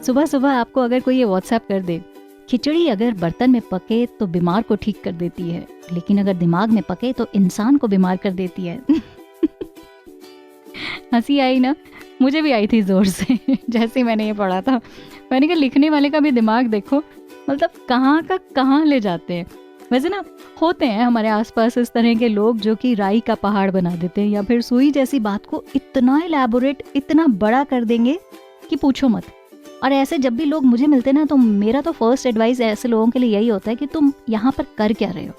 सुबह सुबह आपको अगर कोई ये व्हाट्सएप कर दे, खिचड़ी अगर बर्तन में पके तो बीमार को ठीक कर देती है, लेकिन अगर दिमाग में पके तो इंसान को बीमार कर देती है। हंसी आई ना? मुझे भी आई थी जोर से जैसे ही मैंने ये पढ़ा था। मैंने कहा लिखने वाले का भी दिमाग देखो, मतलब कहाँ का कहाँ ले जाते हैं। वैसे ना होते हैं हमारे आसपास इस तरह के लोग जो कि राई का पहाड़ बना देते हैं, या फिर सुई जैसी बात को इतना इलैबोरेट, इतना बड़ा कर देंगे कि पूछो मत। और ऐसे जब भी लोग मुझे मिलते हैं ना, तो मेरा तो फर्स्ट एडवाइस ऐसे लोगों के लिए यही होता है कि तुम यहाँ पर कर क्या रहे हो।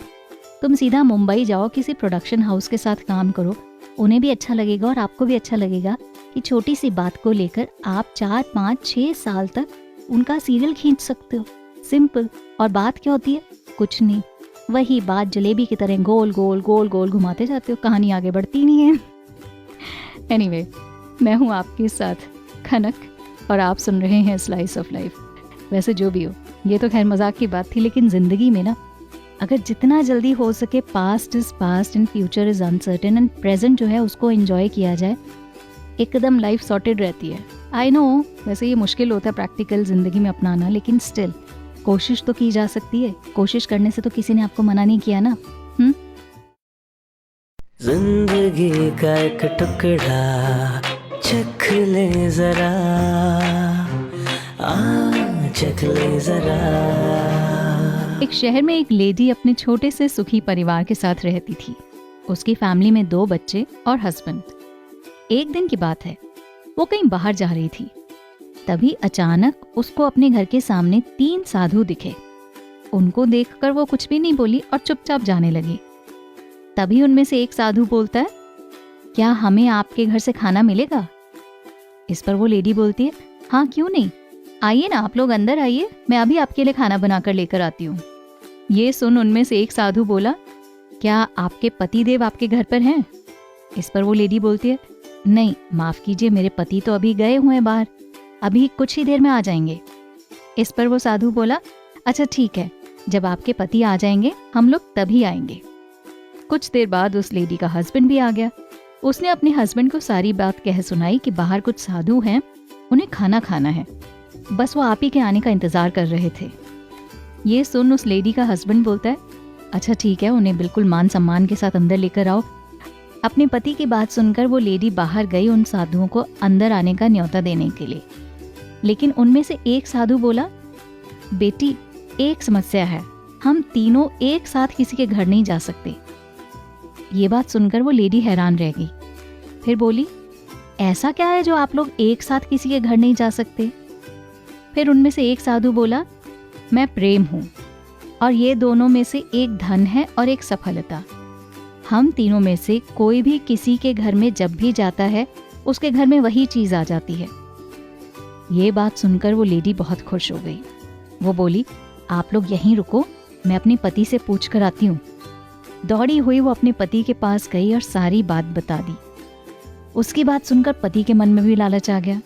तुम सीधा मुंबई जाओ, किसी प्रोडक्शन हाउस के साथ काम करो, उन्हें भी अच्छा लगेगा और आपको भी अच्छा लगेगा कि छोटी सी बात को लेकर आप 4, 5, 6 साल तक उनका सीरियल खींच सकते हो। सिंपल। और बात क्या होती है? कुछ नहीं, वही बात जलेबी की तरह गोल गोल गोल गोल घुमाते जाते हो, कहानी आगे बढ़ती नहीं है। एनीवे, मैं हूँ आपके साथ खनक और आप सुन रहे हैं स्लाइस ऑफ लाइफ। वैसे जो भी हो, ये तो खैर मजाक की बात थी, लेकिन जिंदगी में ना अगर जितना जल्दी हो सके past is past and future is uncertain and present जो है उसको एंजॉय किया जाए, एकदम लाइफ सॉर्टेड रहती है। आई नो वैसे ये मुश्किल होता है प्रैक्टिकल जिंदगी में अपनाना, लेकिन स्टिल कोशिश तो की जा सकती है। कोशिश करने से तो किसी ने आपको मना नहीं किया ना। जिंदगी का एक टुकड़ा चख ले जरा, चख ले जरा। एक शहर में एक लेडी अपने छोटे से सुखी परिवार के साथ रहती थी। उसकी फैमिली में 2 बच्चे और हस्बैंड। एक दिन की बात है, वो कहीं बाहर जा रही थी। तभी अचानक उसको अपने घर के सामने 3 साधु दिखे। उनको देखकर वो कुछ भी नहीं बोली और चुपचाप जाने लगी। तभी उनमें से एक साधु बोलता है, क्या हमें आपके घर से खाना मिलेगा? इस पर वो लेडी बोलती है, हाँ क्यों नहीं, आइए ना आप लोग अंदर आइए, मैं अभी आपके लिए खाना बनाकर लेकर आती हूँ। ये सुन उनमें से एक साधु बोला, क्या आपके पति देव आपके घर पर हैं? इस पर वो लेडी बोलती है, नहीं माफ कीजिए, मेरे पति तो अभी गए हुए हैं बाहर, अभी कुछ ही देर में आ जाएंगे। इस पर वो साधु बोला, अच्छा ठीक है, जब आपके पति आ जाएंगे हम लोग तभी आएंगे। कुछ देर बाद उस लेडी का हस्बैंड भी आ गया। उसने अपने हस्बैंड को सारी बात कह सुनाई कि बाहर कुछ साधु हैं, उन्हें खाना खाना है, बस वो आप ही के आने का इंतजार कर रहे थे। ये सुन उस लेडी का हस्बैंड बोलता है, अच्छा ठीक है, उन्हें बिल्कुल मान सम्मान के साथ अंदर लेकर आओ। अपने पति की बात सुनकर वो लेडी बाहर गई उन साधुओं को अंदर आने का न्योता देने के लिए। लेकिन उनमें से एक साधु बोला, बेटी एक समस्या है, हम तीनों एक साथ किसी के घर नहीं जा सकते। ये बात सुनकर वो लेडी हैरान रह गई। फिर बोली, ऐसा क्या है जो आप लोग एक साथ किसी के घर नहीं जा सकते? फिर उनमें से एक साधु बोला, मैं प्रेम हूँ और ये दोनों में से एक धन है और एक सफलता। हम तीनों में से कोई भी किसी के घर में जब भी जाता है उसके घर में वही चीज आ जाती है। ये बात सुनकर वो लेडी बहुत खुश हो गई। वो बोली, आप लोग यहीं रुको, मैं अपने पति से पूछ कर आती हूँ। दौड़ी हुई वो अपने पति के पास गई और सारी बात बता दी। उसकी बात सुनकर पति के मन में भी लालच आ गया।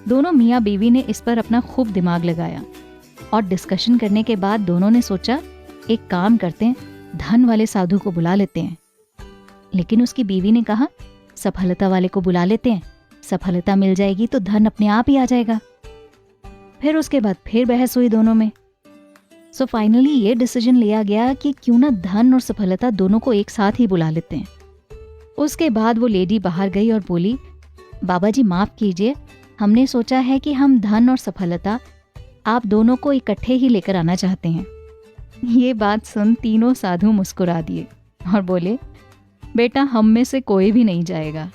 दोनों मियाँ बीवी ने इस पर अपना खूब दिमाग लगाया और डिस्कशन करने के बाद दोनों ने सोचा, एक काम करते हैं, धन वाले साधु को बुला लेते हैं। लेकिन उसकी बीवी ने कहा, सफलता वाले को बुला लेते हैं, सफलता मिल जाएगी तो धन अपने आप ही आ जाएगा। फिर उसके बाद फिर बहस हुई दोनों में। सो फाइनली ये डिसीजन लिया गया कि क्यों ना धन और सफलता दोनों को एक साथ ही बुला लेते हैं। उसके बाद वो लेडी बाहर गई और बोली, बाबा जी माफ कीजिए, हमने सोचा है कि हम धन और सफलता आप दोनों को इकट्ठे ही लेकर आना चाहते हैं। ये बात सुन तीनों साधु मुस्कुरा दिए और बोले, बेटा हम में से कोई भी नहीं जाएगा,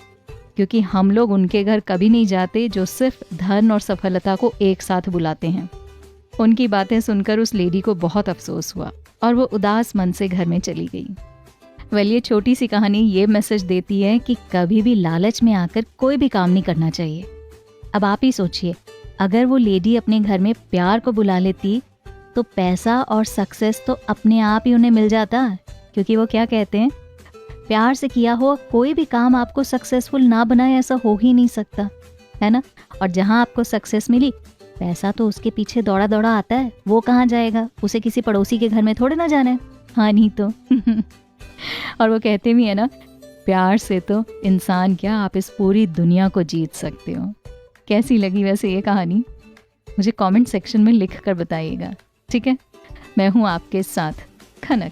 क्योंकि हम लोग उनके घर कभी नहीं जाते जो सिर्फ धन और सफलता को एक साथ बुलाते हैं। उनकी बातें सुनकर उस लेडी को बहुत अफसोस हुआ और वो उदास मन से घर में चली गई। वेल, ये छोटी सी कहानी ये मैसेज देती है कि कभी भी लालच में आकर कोई भी काम नहीं करना चाहिए। अब आप ही सोचिए, अगर वो लेडी अपने घर में प्यार को बुला लेती तो पैसा और सक्सेस तो अपने आप ही उन्हें मिल जाता, क्योंकि वो क्या कहते हैं, प्यार से किया हुआ कोई भी काम आपको सक्सेसफुल ना बनाए ऐसा हो ही नहीं सकता, है ना। और जहाँ आपको सक्सेस मिली, पैसा तो उसके पीछे दौड़ा दौड़ा आता है, वो कहाँ जाएगा, उसे किसी पड़ोसी के घर में थोड़े ना जाना है, हाँ नहीं तो। और वो कहते भी है ना, प्यार से तो इंसान क्या, आप इस पूरी दुनिया को जीत सकते हो। कैसी लगी वैसे ये कहानी? मुझे कमेंट सेक्शन में लिख कर बताइएगा, ठीक है? मैं हूँ आपके साथ खनक।